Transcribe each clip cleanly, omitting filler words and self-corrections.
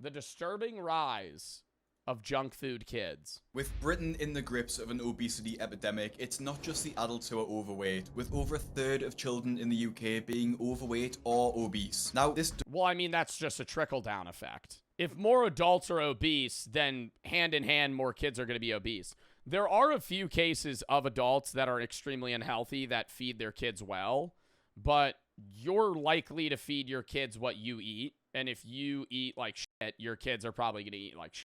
The disturbing rise of junk food kids. With Britain in the grips of an obesity epidemic, it's not just the adults who are overweight, with over a third of children in the UK being overweight or obese. Now, this... Well, I mean, that's just a trickle-down effect. If more adults are obese, then hand in hand, more kids are going to be obese. There are a few cases of adults that are extremely unhealthy that feed their kids well, but you're likely to feed your kids what you eat, and if you eat like shit, your kids are probably going to eat like shit.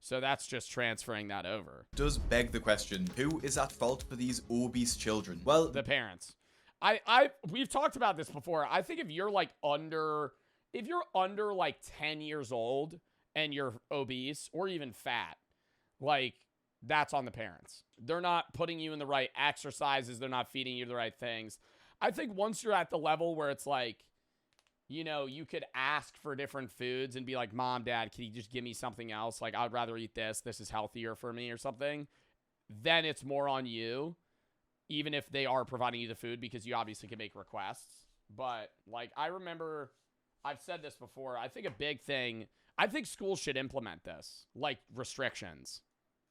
So that's just transferring that over. Does beg the question, who is at fault for these obese children? Well, the parents. We've talked about this before. I think if you're under like 10 years old and you're obese or even fat, like, that's on the parents. They're not putting you in the right exercises. They're not feeding you the right things. I think once you're at the level where it's like, you know, you could ask for different foods and be like, Mom, Dad, can you just give me something else? Like, I'd rather eat this. This is healthier for me or something. Then it's more on you, even if they are providing you the food, because you obviously can make requests. But, like, I remember, I've said this before, I think a big thing, I think schools should implement this, like restrictions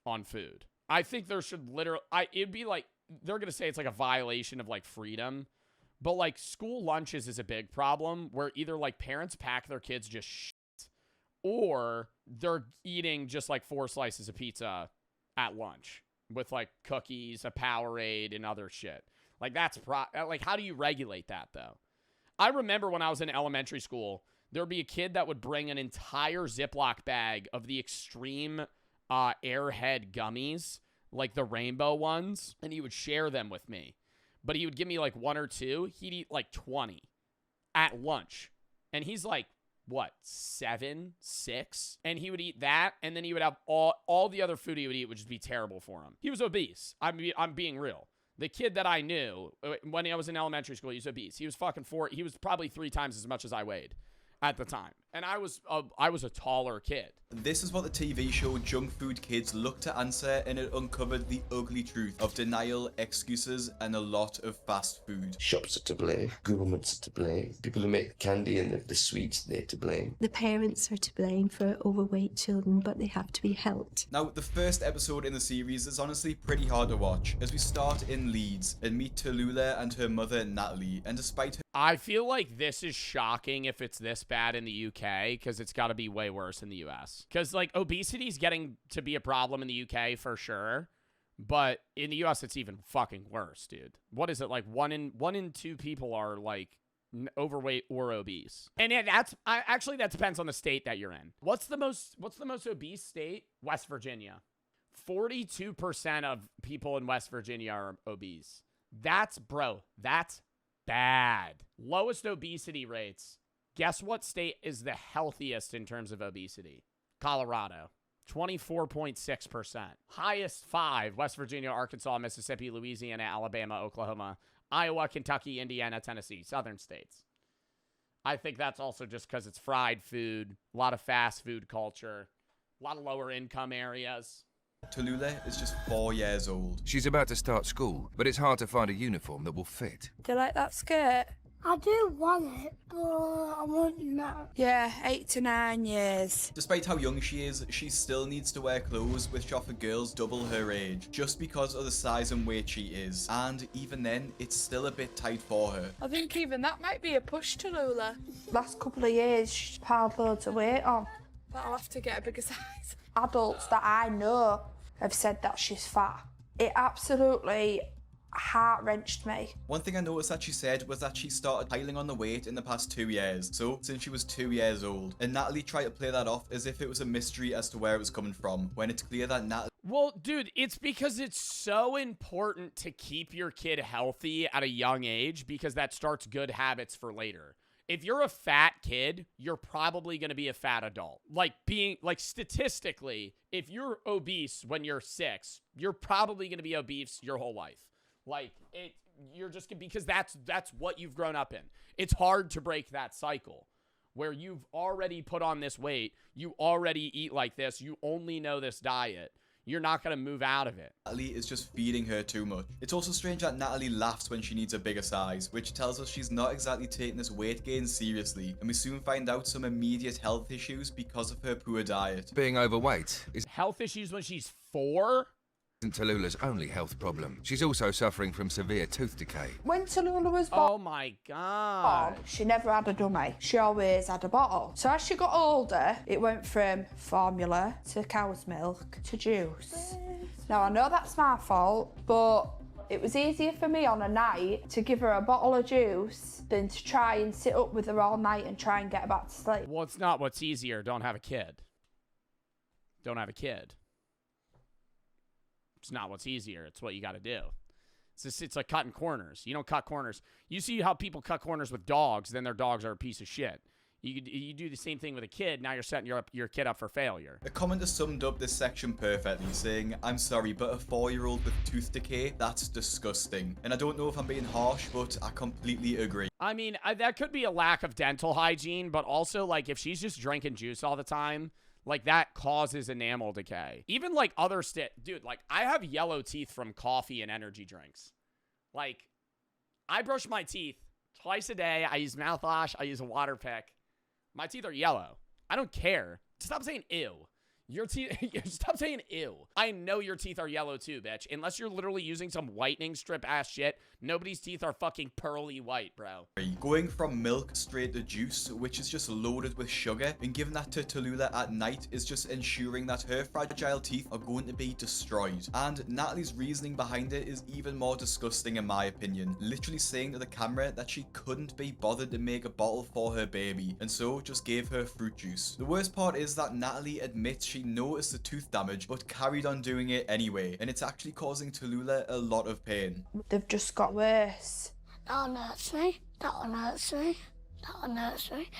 on food. I think there should literally, it'd be like, they're going to say it's like a violation of, like, freedom. But, like, school lunches is a big problem where either, like, parents pack their kids just shit or they're eating just, like, 4 slices of pizza at lunch with, like, cookies, a Powerade, and other shit. Like, that's, like, how do you regulate that, though? I remember when I was in elementary school, there would be a kid that would bring an entire Ziploc bag of the extreme Airhead gummies, like the rainbow ones, and he would share them with me. But he would give me like 1 or 2. He'd eat like 20 at lunch. And he's like, what, 7, 6? And he would eat that. And then he would have all the other food he would eat would just be terrible for him. He was obese. I'm being real. The kid that I knew when I was in elementary school, he was obese. He was fucking 4. He was probably 3 times as much as I weighed at the time. And I was a taller kid. This is what the TV show Junk Food Kids looked to answer, and it uncovered the ugly truth of denial, excuses, and a lot of fast food. Shops are to blame, governments are to blame, people who make the candy and the sweets, they're to blame. The parents are to blame for overweight children, but they have to be helped. Now, the first episode in the series is honestly pretty hard to watch, as we start in Leeds and meet Tallulah and her mother Natalie, and despite her... I feel like this is shocking if it's this bad in the UK, because it's got to be way worse in the US. Because, like, obesity is getting to be a problem in the UK for sure, but in the US it's even fucking worse, dude. What is it, like 1 in 2 people are like overweight or obese? And actually that depends on the state that you're in. What's the most obese state? West Virginia. 42% of people in West Virginia are obese. That's bad. Lowest obesity rates. Guess what state is the healthiest in terms of obesity? Colorado. 24.6%. Highest 5, West Virginia, Arkansas, Mississippi, Louisiana, Alabama, Oklahoma, Iowa, Kentucky, Indiana, Tennessee. Southern states. I think that's also just because it's fried food, a lot of fast food culture, a lot of lower income areas. Tallulah is just 4 years old. She's about to start school, but it's hard to find a uniform that will fit. Do you like that skirt? I do want it, but I want it now. Yeah, 8 to 9 years. Despite how young she is, she still needs to wear clothes which are for girls double her age, just because of the size and weight she is. And even then, it's still a bit tight for her. I think even that might be a push to Lula. Last couple of years, she's piled loads of weight on. But I'll have to get a bigger size. Adults that I know have said that she's fat. It absolutely heart-wrenched me. One thing I noticed that she said was that she started piling on the weight in the past 2 years, so since she was 2 years old. And Natalie tried to play that off as if it was a mystery as to where it was coming from, when it's clear that Natalie... Well, dude, it's because it's so important to keep your kid healthy at a young age, because that starts good habits for later. If you're a fat kid, you're probably going to be a fat adult. Like statistically, if you're obese when you're 6, you're probably going to be obese your whole life. You're just because that's what you've grown up in. It's hard to break that cycle where you've already put on this weight. You already eat like this. You only know this diet. you're not going to move out of it. Natalie is just feeding her too much. It's also strange that Natalie laughs when she needs a bigger size, which tells us she's not exactly taking this weight gain seriously, and we soon find out some immediate health issues because of her poor diet. Being overweight isn't Health issues when she's 4? Tallulah's only health problem. She's also suffering from severe tooth decay. When Tallulah was born, Oh my God. she never had a dummy. She always had a bottle. So as she got older, it went from formula to cow's milk to juice. Now, I know that's my fault, but it was easier for me on a night to give her a bottle of juice than to try and sit up with her all night and try and get her back to sleep. Well, it's not what's easier. Don't have a kid. Don't have a kid. It's not what's easier. It's what you got to do. It's like cutting corners. You don't cut corners. You see how people cut corners with dogs, then their dogs are a piece of shit. You do the same thing with a kid. Now you're setting your kid up for failure. A commenter summed up this section perfectly, saying, "I'm sorry, but a 4-year-old with tooth decay, that's disgusting." And I don't know if I'm being harsh, but I completely agree. I mean, that could be a lack of dental hygiene, but also, like, if she's just drinking juice all the time, like, that causes enamel decay. Even, like, other dude, like, I have yellow teeth from coffee and energy drinks. Like, I brush my teeth twice a day. I use mouthwash. I use a water pick. My teeth are yellow. I don't care. Stop saying ew. Your teeth, stop saying ew. I know your teeth are yellow too, bitch. Unless you're literally using some whitening strip ass shit, nobody's teeth are fucking pearly white, bro. Going from milk straight to juice, which is just loaded with sugar, and giving that to Tallulah at night is just ensuring that her fragile teeth are going to be destroyed. And Natalie's reasoning behind it is even more disgusting in my opinion. Literally saying to the camera that she couldn't be bothered to make a bottle for her baby, and so just gave her fruit juice. The worst part is that Natalie admits she noticed the tooth damage, but carried on doing it anyway, and it's actually causing Tallulah a lot of pain. They've just got worse. That one hurts me. That one hurts me. That one hurts me.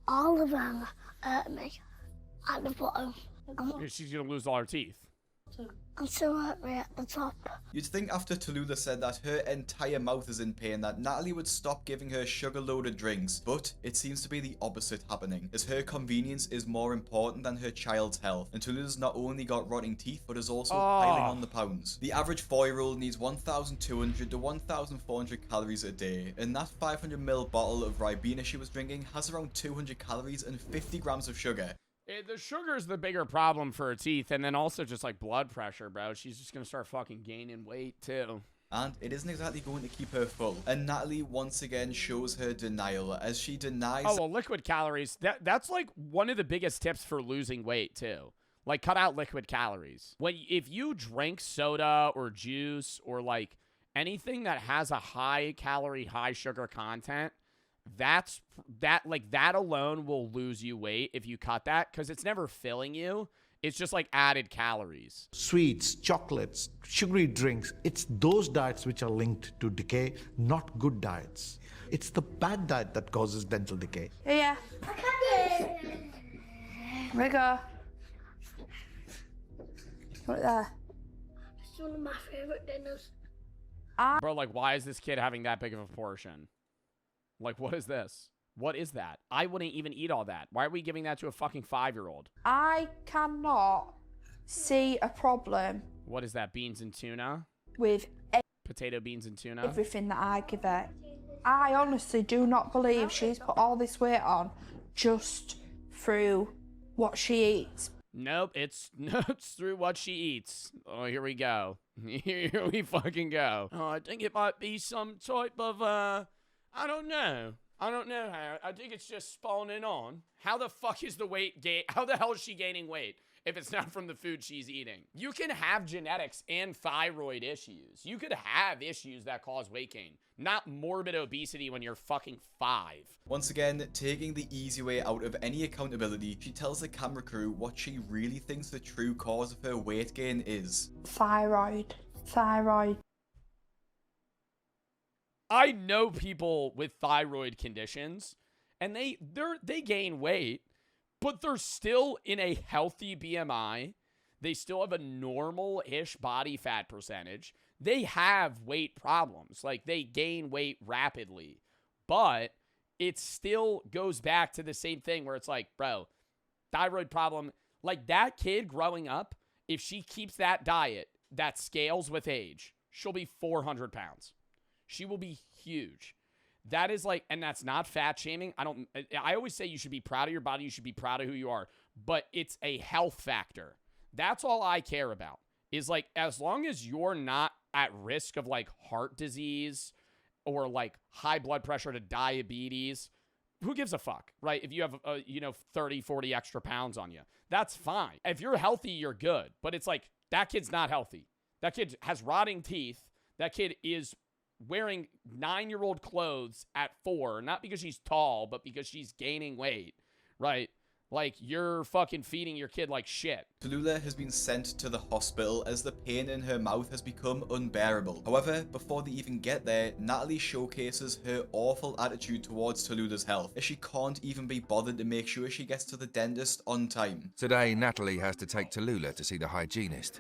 All of them hurt me at the bottom. She's gonna lose all her teeth. And so hurt me at the top. You'd think after Tallulah said that her entire mouth is in pain that Natalie would stop giving her sugar-loaded drinks, but it seems to be the opposite happening, as her convenience is more important than her child's health, and Tallulah's not only got rotting teeth, but is also piling on the pounds. The average 4-year-old needs 1,200 to 1,400 calories a day, and that 500ml bottle of Ribena she was drinking has around 200 calories and 50 grams of sugar. The sugar's the bigger problem for her teeth, and then also just like blood pressure, bro. She's just gonna start fucking gaining weight too. And it isn't exactly going to keep her full. And Natalie once again shows her denial as she denies. Oh, well, liquid calories. That's like one of the biggest tips for losing weight too. Like, cut out liquid calories. If you drink soda or juice or like anything that has a high calorie, high sugar content, that alone will lose you weight if you cut that, because it's never filling you. It's just like added calories. Sweets, chocolates, sugary drinks, it's those diets which are linked to decay, not good diets. It's the bad diet that causes dental decay. Yeah. Rigor. What there? It's one of my favourite dinners. Bro, like, why is this kid having that big of a portion? Like, what is this? What is that? I wouldn't even eat all that. Why are we giving that to a fucking 5-year-old? I cannot see a problem What is that? Beans and tuna? with Potato, beans, and tuna? everything that I give her. I honestly do not believe she's put all this weight on just through what she eats. Nope, it's through what she eats. Oh, here we go. Here we fucking go. Oh, I think it might be some type of, I don't know how. I think it's just spawning on. How the fuck is the weight gain? How the hell is she gaining weight if it's not from the food she's eating? You can have genetics and thyroid issues. You could have issues that cause weight gain, not morbid obesity when you're fucking 5. Once again, taking the easy way out of any accountability, she tells the camera crew what she really thinks the true cause of her weight gain is. Thyroid. I know people with thyroid conditions, and they gain weight, but they're still in a healthy BMI. They still have a normal-ish body fat percentage. They have weight problems. Like, they gain weight rapidly. But it still goes back to the same thing where it's like, bro, thyroid problem. Like, that kid growing up if she keeps that diet that scales with age, she'll be 400 pounds. She will be huge. That is like, and that's not fat shaming. I always say you should be proud of your body. You should be proud of who you are, but it's a health factor. That's all I care about, is like, as long as you're not at risk of like heart disease or like high blood pressure to diabetes, who gives a fuck, right? If you have, 30, 40 extra pounds on you, that's fine. If you're healthy, you're good. But it's like, that kid's not healthy. That kid has rotting teeth. That kid is wearing 9-year-old clothes at 4, not because she's tall, but because she's gaining weight, right? Like, you're fucking feeding your kid like shit. Tallulah has been sent to the hospital as the pain in her mouth has become unbearable. However, before they even get there, Natalie showcases her awful attitude towards Tallulah's health, as she can't even be bothered to make sure she gets to the dentist on time. Today, Natalie has to take Tallulah to see the hygienist.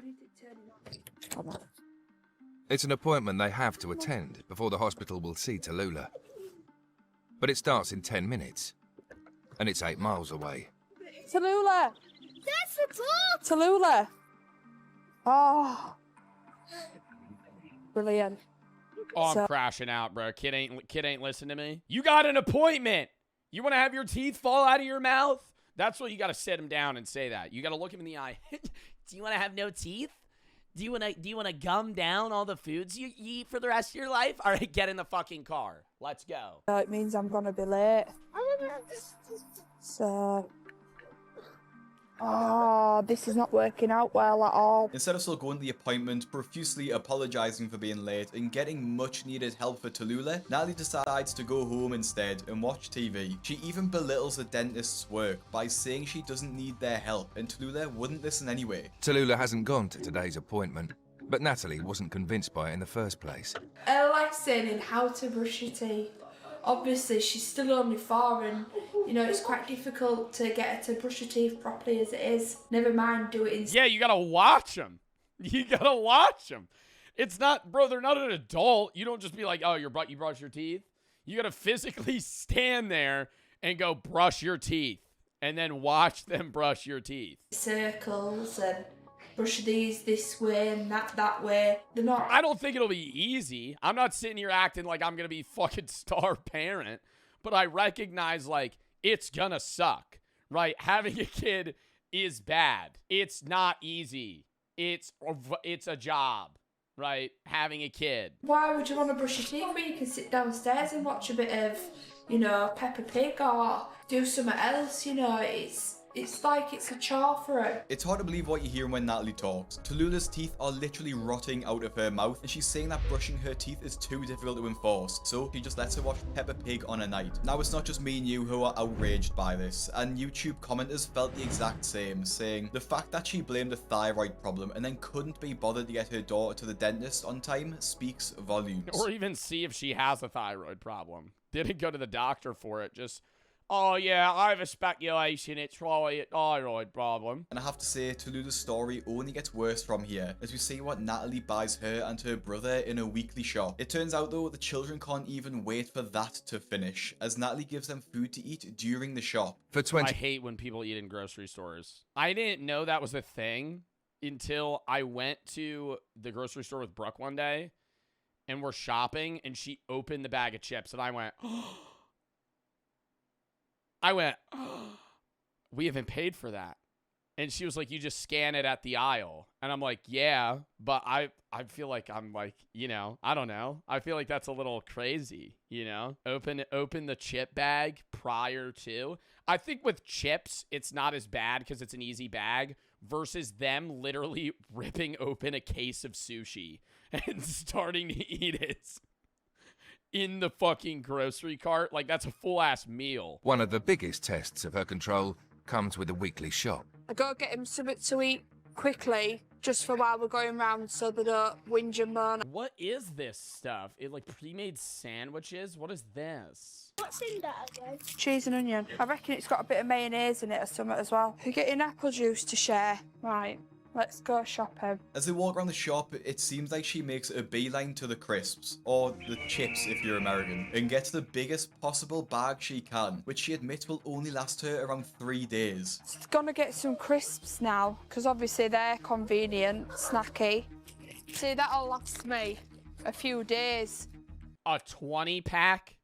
It's an appointment they have to attend before the hospital will see Tallulah. But it starts in 10 minutes, and it's 8 miles away. Tallulah! That's the top! Tallulah! Oh. Brilliant. Oh, I'm crashing out, bro. Kid ain't listening to me. You got an appointment. You want to have your teeth fall out of your mouth? That's what you got to sit him down and say that. You got to look him in the eye. Do you want to have no teeth? Do you want to gum down all the foods you eat for the rest of your life? All right, get in the fucking car. Let's go. It means I'm gonna be late. So, this is not working out well at all. Instead of still going to the appointment, profusely apologizing for being late, and getting much needed help for Tallulah, Natalie decides to go home instead and watch TV. She even belittles the dentist's work by saying she doesn't need their help, and Tallulah wouldn't listen anyway. Tallulah hasn't gone to today's appointment, but Natalie wasn't convinced by it in the first place. I like saying in how to brush your teeth. Obviously, she's still only 4 and, it's quite difficult to get her to brush her teeth properly as it is. Never mind do it in... Yeah, you got to watch them. You got to watch them. It's not, bro, they're not an adult. You don't just be like, oh, you brush your teeth. You got to physically stand there and go brush your teeth and then watch them brush your teeth. Circles and brush these this way and that way. They're not... I don't think it'll be easy. I'm not sitting here acting like I'm going to be fucking star parent, but I recognize, like, it's going to suck, right? Having a kid is bad. It's not easy. It's a job, right? Having a kid. Why would you want to brush your teeth when you can sit downstairs and watch a bit of, Peppa Pig or do something else, It's like it's a chore for her. It's hard to believe what you hear when Natalie talks. Tallulah's teeth are literally rotting out of her mouth, and she's saying that brushing her teeth is too difficult to enforce, so she just lets her watch Peppa Pig on a night. Now, it's not just me and you who are outraged by this, and YouTube commenters felt the exact same, saying the fact that she blamed a thyroid problem and then couldn't be bothered to get her daughter to the dentist on time speaks volumes. Or even see if she has a thyroid problem. Didn't go to the doctor for it, just... Oh, yeah, I have a speculation it's probably a thyroid problem. And I have to say, Tallulah's story only gets worse from here, as we see what Natalie buys her and her brother in a weekly shop. It turns out, though, the children can't even wait for that to finish, as Natalie gives them food to eat during the shop. I hate when people eat in grocery stores. I didn't know that was a thing until I went to the grocery store with Brooke one day, and we're shopping, and she opened the bag of chips, and I went... oh, we haven't paid for that. And she was like, you just scan it at the aisle. And I'm like, yeah, but I feel like I'm like, I don't know. I feel like that's a little crazy, Open the chip bag prior to. I think with chips, it's not as bad because it's an easy bag versus them literally ripping open a case of sushi and starting to eat it in the fucking grocery cart. Like, that's a full-ass meal. One of the biggest tests of her control comes with a weekly shop. I gotta get him something to eat quickly, just for while we're going round so they don't whinge and moan. What is this stuff? It like pre-made sandwiches? What is this? What's in that again? Cheese and onion. I reckon it's got a bit of mayonnaise in it or something as well. You're getting apple juice to share. Right. Let's go shopping. As they walk around the shop, it seems like she makes a beeline to the crisps, or the chips if you're American, and gets the biggest possible bag she can, which she admits will only last her around 3 days. Just gonna get some crisps now, because obviously they're convenient, snacky. See, that'll last me a few days. A 20-pack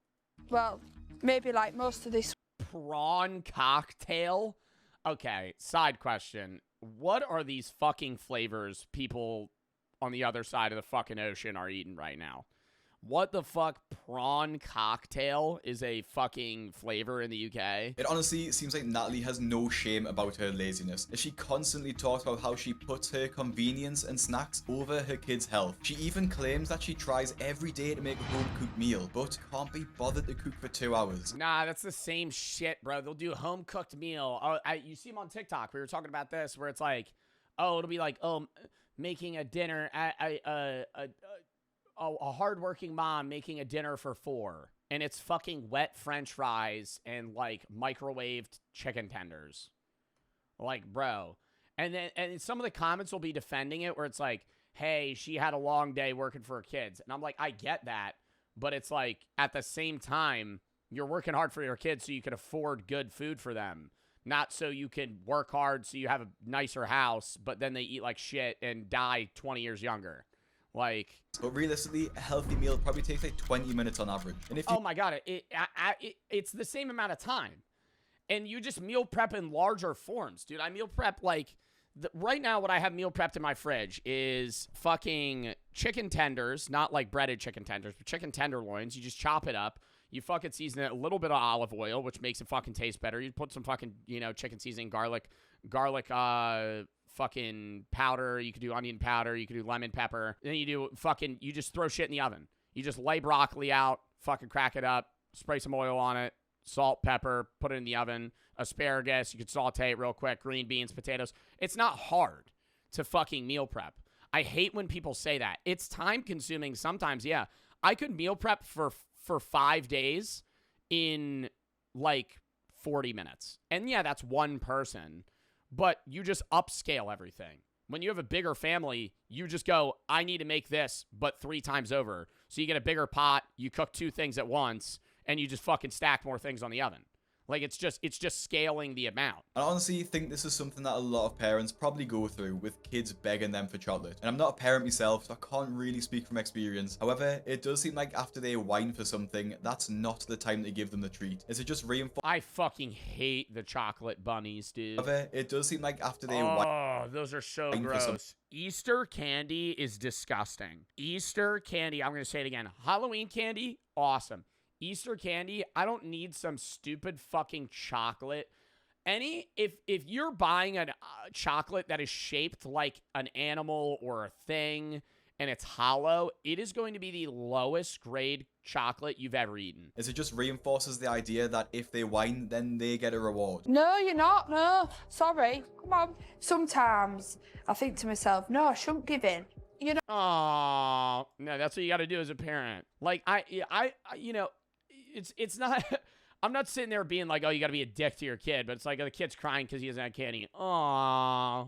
Well, maybe like most of this. prawn cocktail? Okay, side question. What are these fucking flavors people on the other side of the fucking ocean are eating right now? What the fuck? Prawn cocktail is a fucking flavor in the UK? It honestly seems like Natalie has no shame about her laziness, as she constantly talks about how she puts her convenience and snacks over her kids' health. She even claims that she tries every day to make a home-cooked meal, but can't be bothered to cook for 2 hours. Nah, that's the same shit, bro. They'll do a home-cooked meal. Oh, you see them on TikTok. We were talking about this, where it's like, oh, it'll be like, oh, making a dinner at a hardworking mom making a dinner for 4, and it's fucking wet French fries and like microwaved chicken tenders. Like, bro. And some of the comments will be defending it, where it's like, hey, she had a long day working for her kids. And I'm like, I get that, but it's like, at the same time, you're working hard for your kids so you can afford good food for them, not so you can work hard so you have a nicer house, but then they eat like shit and die 20 years younger. Like, but realistically, a healthy meal probably takes like 20 minutes on average. And if you oh my god, it's the same amount of time, and you just meal prep in larger forms, dude. I meal prep like right now. What I have meal prepped in my fridge is fucking chicken tenders, not like breaded chicken tenders, but chicken tenderloins. You just chop it up. You fucking season it, a little bit of olive oil, which makes it fucking taste better. You put some fucking, chicken seasoning, garlic, fucking powder. You could do onion powder. You could do lemon pepper. Then you just throw shit in the oven. You just lay broccoli out, fucking crack it up, spray some oil on it, salt, pepper, put it in the oven. Asparagus, you could saute it real quick. Green beans, potatoes. It's not hard to fucking meal prep. I hate when people say that. It's time consuming sometimes, yeah. I could meal prep for 5 days in like 40 minutes. And yeah, that's one person. But you just upscale everything. When you have a bigger family, you just go, I need to make this, but 3 times over. So you get a bigger pot, you cook 2 things at once, and you just fucking stack more things on the oven. Like, it's just scaling the amount. I honestly think this is something that a lot of parents probably go through with kids begging them for chocolate. And I'm not a parent myself, so I can't really speak from experience. However, it does seem like after they whine for something, that's not the time to give them the treat. Is it just reinforce? I fucking hate the chocolate bunnies, dude. However, it does seem like after they whine. Oh, those are so gross. Easter candy is disgusting. Easter candy, I'm going to say it again. Halloween candy, awesome. Easter candy, I don't need some stupid fucking chocolate. If you're buying a chocolate that is shaped like an animal or a thing and it's hollow, it is going to be the lowest grade chocolate you've ever eaten. Is it just reinforces the idea that if they whine, then they get a reward? No, you're not. No, sorry. Come on. Sometimes I think to myself, no, I shouldn't give in. You know. Oh no, that's what you got to do as a parent. Like it's not. I'm not sitting there being like, oh, you got to be a dick to your kid, but it's like, oh, the kid's crying because he doesn't have candy. Aw,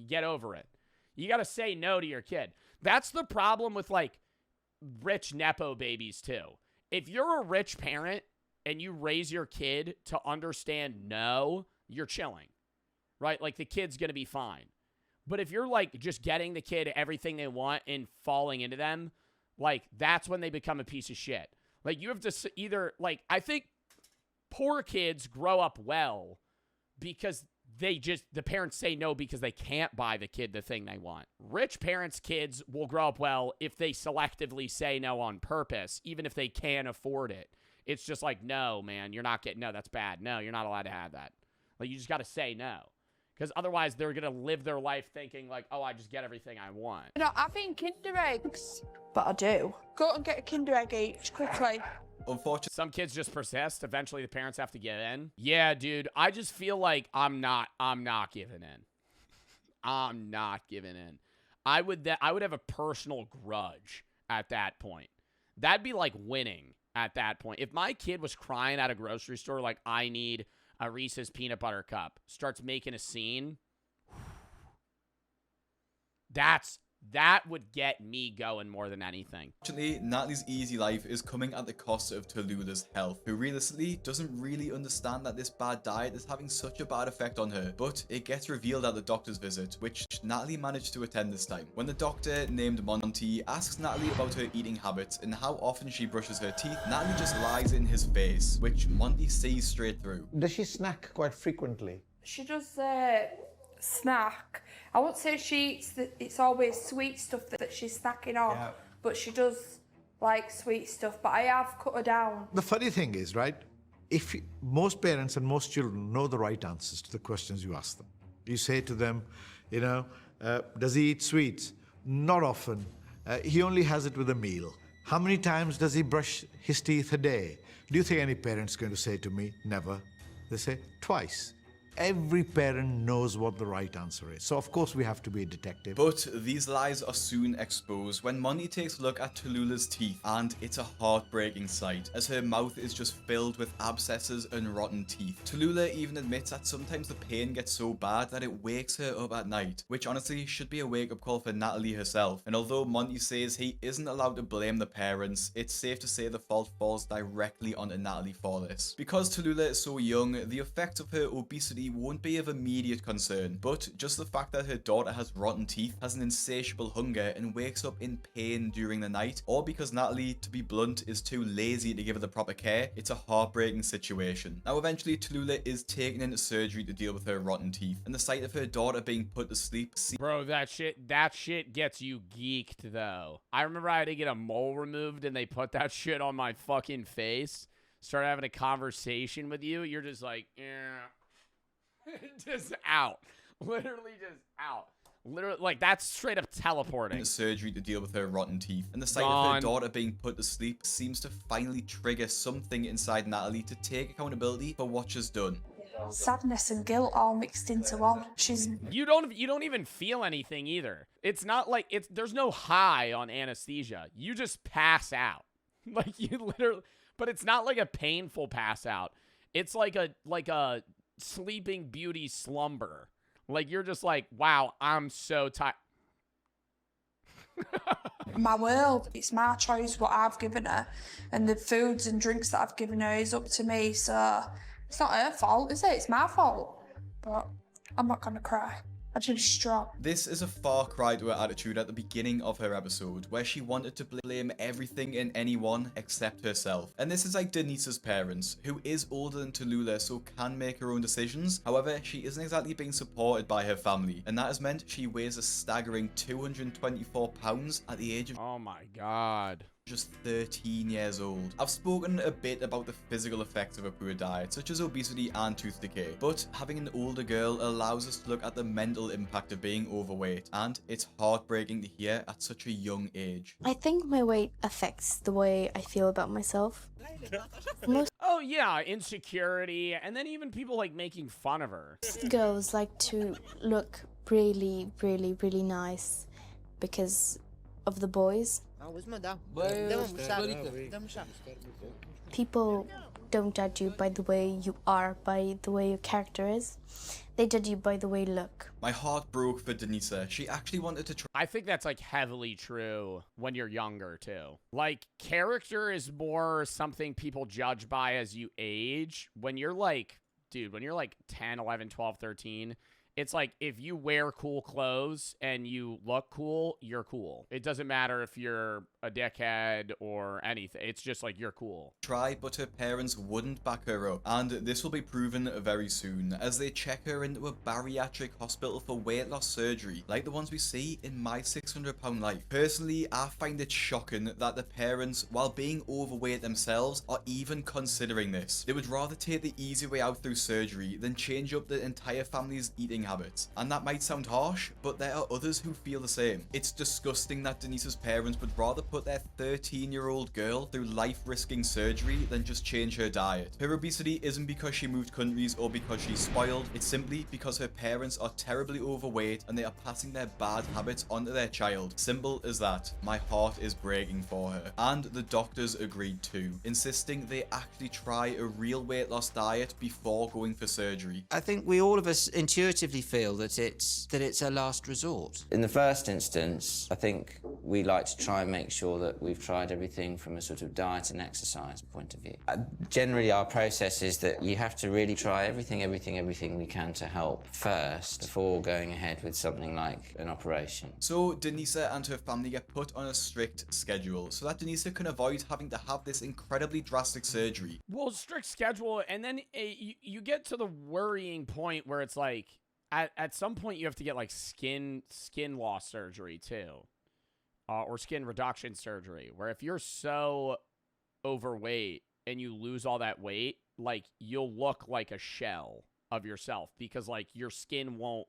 get over it. You got to say no to your kid. That's the problem with like rich nepo babies too. If you're a rich parent and you raise your kid to understand no, you're chilling, right? Like the kid's gonna be fine. But if you're like just getting the kid everything they want and falling into them, like that's when they become a piece of shit. Like you have to either like, I think poor kids grow up well because the parents say no because they can't buy the kid the thing they want. Rich parents' kids will grow up well if they selectively say no on purpose, even if they can afford it. It's just like, no, man, you're not getting, no, that's bad. No, you're not allowed to have that. Like, you just got to say no. Because otherwise, they're going to live their life thinking like, oh, I just get everything I want. You're not having Kinder Eggs, but I do. Go and get a Kinder Egg each, quickly. Unfortunately, some kids just persist. Eventually, the parents have to give in. Yeah, dude, I just feel like I'm not giving in. I'm not giving in. I would have a personal grudge at that point. That'd be like winning at that point. If my kid was crying at a grocery store like, I need a Reese's peanut butter cup, starts making a scene, That would get me going more than anything. Unfortunately, Natalie's easy life is coming at the cost of Tallulah's health, who realistically doesn't really understand that this bad diet is having such a bad effect on her, but it gets revealed at the doctor's visit, which Natalie managed to attend this time. When the doctor, named Monty, asks Natalie about her eating habits and how often she brushes her teeth, Natalie just lies in his face, which Monty sees straight through. Does she snack quite frequently? She does snack. I won't say she eats it's always sweet stuff that she's snacking on, but she does like sweet stuff. But I have cut her down. The funny thing is, right, most parents and most children know the right answers to the questions you ask them. You say to them, does he eat sweets? Not often. He only has it with a meal. How many times does he brush his teeth a day? Do you think any parent's going to say to me, never? They say, twice. Every parent knows what the right answer is. So, of course, we have to be a detective. But these lies are soon exposed when Monty takes a look at Tallulah's teeth, and it's a heartbreaking sight, as her mouth is just filled with abscesses and rotten teeth. Tallulah even admits that sometimes the pain gets so bad that it wakes her up at night, which honestly should be a wake-up call for Natalie herself. And although Monty says he isn't allowed to blame the parents, it's safe to say the fault falls directly onto Natalie for this. Because Tallulah is so young, the effects of her obesity won't be of immediate concern, but just the fact that her daughter has rotten teeth, has an insatiable hunger, and wakes up in pain during the night, or because Natalie, to be blunt, is too lazy to give her the proper care, it's a heartbreaking situation. Now eventually Tallulah is taken into surgery to deal with her rotten teeth, and the sight of her daughter being put to sleep Bro, that shit gets you geeked though. I remember I had to get a mole removed and they put that shit on my fucking face. Start having a conversation with you, you're just like, yeah. Just out. Literally just out. Literally, like, that's straight up teleporting. Surgery to deal with her rotten teeth, and the sight of her daughter being put to sleep seems to finally trigger something inside Natalie to take accountability for what she's done. Sadness and guilt all mixed into one. You don't even feel anything either. It's not like there's no high on anesthesia. You just pass out. Like, you literally, but it's not like a painful pass out. It's like a Sleeping Beauty slumber. Like, you're just like, wow, I'm so tired. My world, it's my choice what I've given her, and the foods and drinks that I've given her is up to me, so it's not her fault, is it? It's my fault. But I'm not gonna cry. I'm just strong. This is a far cry to her attitude at the beginning of her episode, where she wanted to blame everything and anyone except herself. And this is like Denise's parents, who is older than Tallulah, so can make her own decisions. However, she isn't exactly being supported by her family, and that has meant she weighs a staggering 224 pounds at the age of... Oh my god. Just 13 years old. I've spoken a bit about the physical effects of a poor diet, such as obesity and tooth decay, but having an older girl allows us to look at the mental impact of being overweight, and it's heartbreaking to hear at such a young age. I think my weight affects the way I feel about myself. Oh yeah, insecurity, and then even people like making fun of her. Girls like to look really, really, really nice because of the boys. People don't judge you by the way you are, by the way your character is. They judge you by the way you look. My heart broke for Denisa. She actually wanted to try. I think that's like heavily true when you're younger too. Like, character is more something people judge by as you age. When you're like, dude, when you're like 10, 11, 12, 13, it's like, if you wear cool clothes and you look cool, you're cool. It doesn't matter if you're a dickhead or anything. It's just like, you're cool. But her parents wouldn't back her up, and this will be proven very soon as they check her into a bariatric hospital for weight loss surgery, like the ones we see in My 600 Pound Life. Personally, I find it shocking that the parents, while being overweight themselves, are even considering this. They would rather take the easy way out through surgery than change up the entire family's eating habits. And that might sound harsh, but there are others who feel the same. It's disgusting that Denise's parents would rather put their 13-year-old girl through life-risking surgery than just change her diet. Her obesity isn't because she moved countries or because she's spoiled, it's simply because her parents are terribly overweight and they are passing their bad habits onto their child. Simple as that. My heart is breaking for her. And the doctors agreed too, insisting they actually try a real weight loss diet before going for surgery. I think all of us intuitively instinctively feel that it's a last resort? In the first instance, I think we like to try and make sure that we've tried everything from a sort of diet and exercise point of view. Generally, our process is that you have to really try everything we can to help first before going ahead with something like an operation. So Denisa and her family get put on a strict schedule so that Denisa can avoid having to have this incredibly drastic surgery. Well, strict schedule, and then you get to the worrying point where it's like, at some point you have to get like skin loss surgery too, or skin reduction surgery, where if you're so overweight and you lose all that weight, like you'll look like a shell of yourself because like your skin won't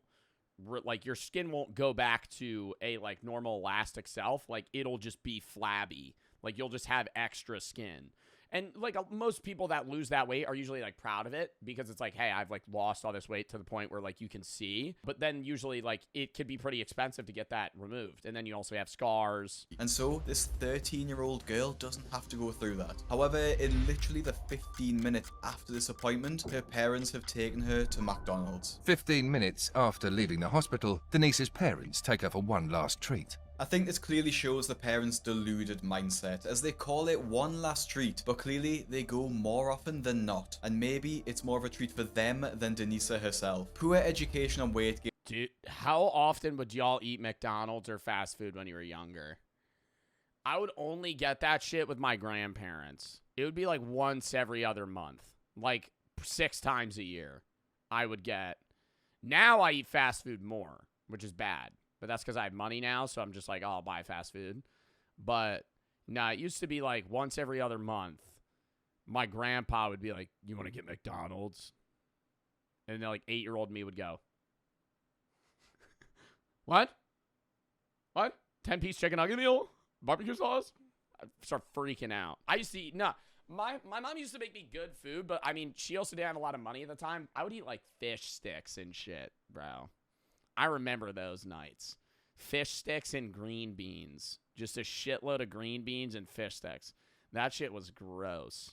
go back to a like normal elastic self. Like it'll just be flabby. Like you'll just have extra skin. And like most people that lose that weight are usually like proud of it because it's like, hey, I've like lost all this weight to the point where like you can see. But then usually like it could be pretty expensive to get that removed. And then you also have scars. And so this 13-year-old girl doesn't have to go through that. However, in literally the 15 minutes after this appointment, her parents have taken her to McDonald's. 15 minutes after leaving the hospital, Denise's parents take her for one last treat. I think this clearly shows the parents' deluded mindset, as they call it one last treat, but clearly they go more often than not, and maybe it's more of a treat for them than Denisa herself. Poor education and weight gain. Dude, how often would y'all eat McDonald's or fast food when you were younger? I would only get that shit with my grandparents. It would be like once every other month, like 6 times a year I would get. Now I eat fast food more, which is bad. But that's because I have money now, so I'm just like, oh, I'll buy fast food. But, nah, it used to be like once every other month, my grandpa would be like, you want to get McDonald's? And then like 8-year-old me would go, what? What? 10-piece chicken nugget meal? Barbecue sauce? I'd start freaking out. I used to eat, my mom used to make me good food, but I mean, she also didn't have a lot of money at the time. I would eat like fish sticks and shit, bro. I remember those nights. Fish sticks and green beans. Just a shitload of green beans and fish sticks. That shit was gross.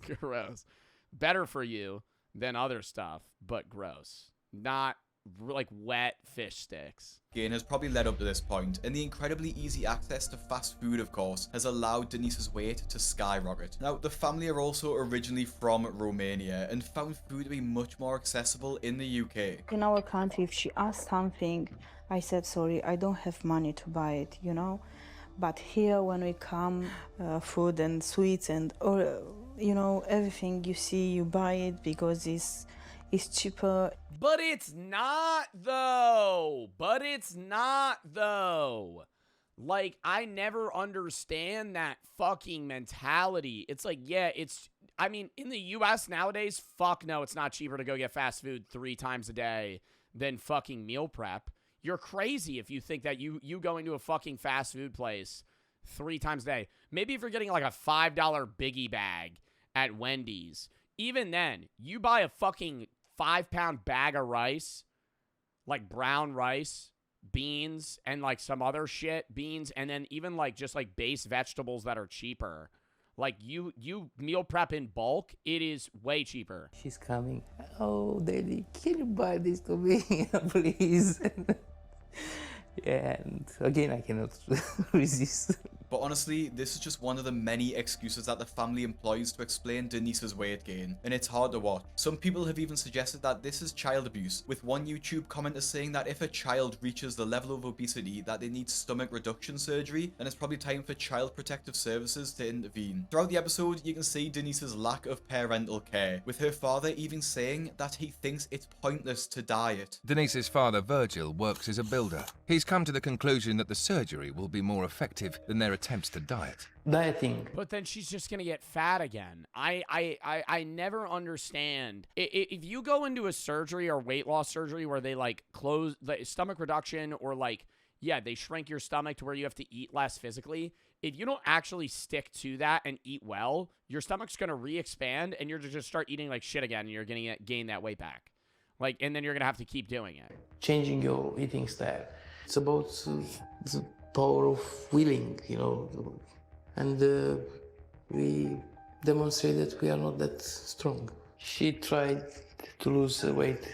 Gross. Better for you than other stuff, but gross. Not like wet fish sticks. Gain has probably led up to this point, and the incredibly easy access to fast food, of course, has allowed Denisa's weight to skyrocket. Now, the family are also originally from Romania and found food to be much more accessible in the UK. In our country, if she asked something, I said, sorry, I don't have money to buy it, you know? But here, when we come, food and sweets and, you know, everything you see, you buy it because it's cheaper. But it's not, though. Like, I never understand that fucking mentality. It's like, yeah, I mean, in the U.S. nowadays, fuck no, it's not cheaper to go get fast food 3 times a day than fucking meal prep. You're crazy if you think that you going to a fucking fast food place 3 times a day. Maybe if you're getting like a $5 biggie bag at Wendy's. Even then, you buy a fucking 5-pound bag of rice, like brown rice, beans, and like some other shit, beans, and then even like just like base vegetables that are cheaper. Like you meal prep in bulk, it is way cheaper. She's coming. Oh, Daddy, can you buy this to me, please? Yeah, and again, I cannot resist. But honestly, this is just one of the many excuses that the family employs to explain Denisa's weight gain, and it's hard to watch. Some people have even suggested that this is child abuse, with one YouTube commenter saying that if a child reaches the level of obesity that they need stomach reduction surgery, then it's probably time for Child Protective Services to intervene. Throughout the episode, you can see Denisa's lack of parental care, with her father even saying that he thinks it's pointless to diet. Denise's father, Virgil, works as a builder. He's come to the conclusion that the surgery will be more effective than their attempts to diet. Dieting. But then she's just gonna get fat again. I never understand. If you go into a surgery or weight loss surgery where they like close the stomach reduction or like, yeah, they shrink your stomach to where you have to eat less physically. If you don't actually stick to that and eat well, your stomach's gonna re-expand and you're just start eating like shit again and you're gonna gain that weight back. Like, and then you're gonna have to keep doing it. Changing your eating style. It's about the power of willing, you know, and we demonstrate that we are not that strong. She tried to lose weight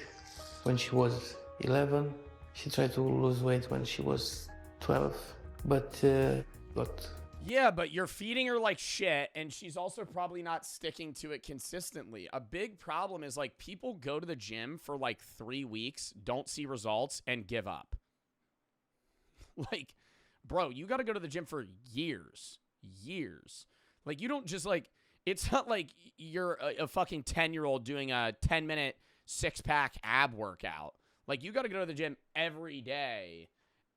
when she was 11. She tried to lose weight when she was 12, but got. Yeah, but you're feeding her like shit, and she's also probably not sticking to it consistently. A big problem is, like, people go to the gym for like 3 weeks, don't see results, and give up. Like, bro, you got to go to the gym for years. Years. Like, you don't just, like, it's not like you're a fucking 10-year-old doing a 10-minute six-pack ab workout. Like, you got to go to the gym every day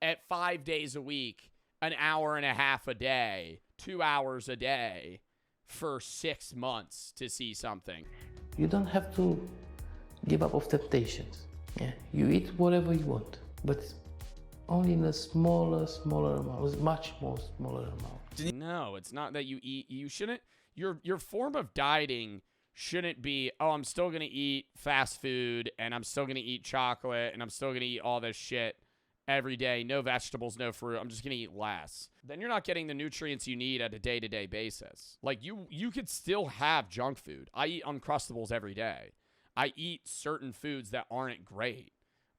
at 5 days a week, an hour and a half a day, 2 hours a day for 6 months to see something. You don't have to give up of temptations. Yeah, you eat whatever you want, but only in a smaller amount, much more smaller amount. No, it's not that you eat. You shouldn't. Your form of dieting shouldn't be, oh, I'm still gonna eat fast food and I'm still gonna eat chocolate and I'm still gonna eat all this shit every day, no vegetables, no fruit, I'm just gonna eat less. Then you're not getting the nutrients you need at a day-to-day basis. Like, you could still have junk food. I eat Uncrustables every day. I eat certain foods that aren't great,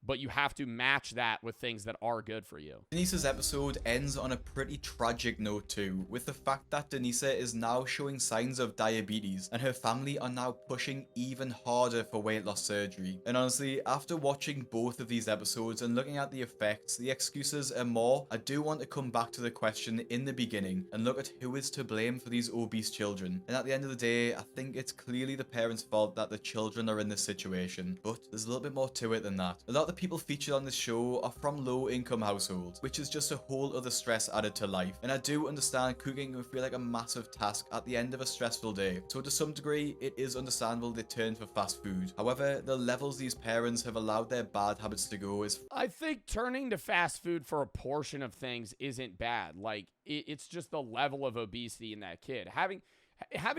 but you have to match that with things that are good for you. Denise's episode ends on a pretty tragic note too, with the fact that Denise is now showing signs of diabetes, and her family are now pushing even harder for weight loss surgery. And honestly, after watching both of these episodes and looking at the effects, the excuses and more, I do want to come back to the question in the beginning and look at who is to blame for these obese children. And at the end of the day, I think it's clearly the parents' fault that the children are in this situation, but there's a little bit more to it than that. A lot of the people featured on this show are from low-income households, which is just a whole other stress added to life. And I do understand cooking can feel like a massive task at the end of a stressful day, so to some degree, it is understandable they turn for fast food. However, the levels these parents have allowed their bad habits to go is... I think turning to fast food for a portion of things isn't bad. Like, it's just the level of obesity in that kid. Having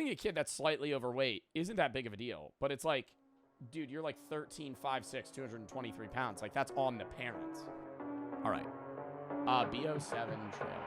a kid that's slightly overweight isn't that big of a deal, but it's like, dude, you're like 13, 5'6", 223 pounds. Like, that's on the parents. All right. BO7 trailer.